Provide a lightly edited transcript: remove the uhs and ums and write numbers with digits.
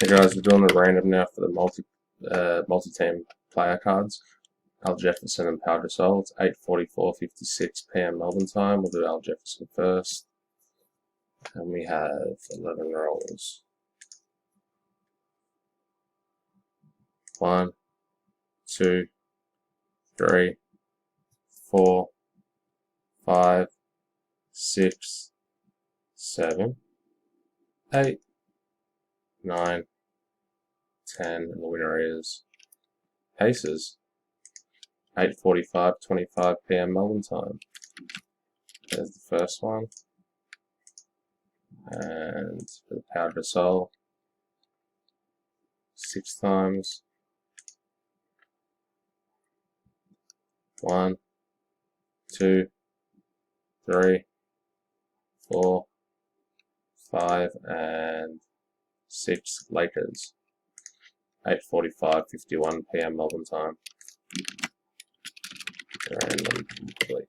Hey guys, we're doing the random now for the multi-team player cards. Al Jefferson and Pau Gasol. It's 8:44:56 p.m. Melbourne time. We'll do Al Jefferson first, and we have 11 rolls. 1, 2, 3, 4, 5, 6, 7, 8, 9, 10, and the winner is Pacers. 8:45:25 p.m. Melbourne time. There's the first one, and for the Pau Gasol, 6 times. 1, 2, 3, 4, 5, and 6 Lakers. 8:45:51 p.m. Melbourne time. Random complete.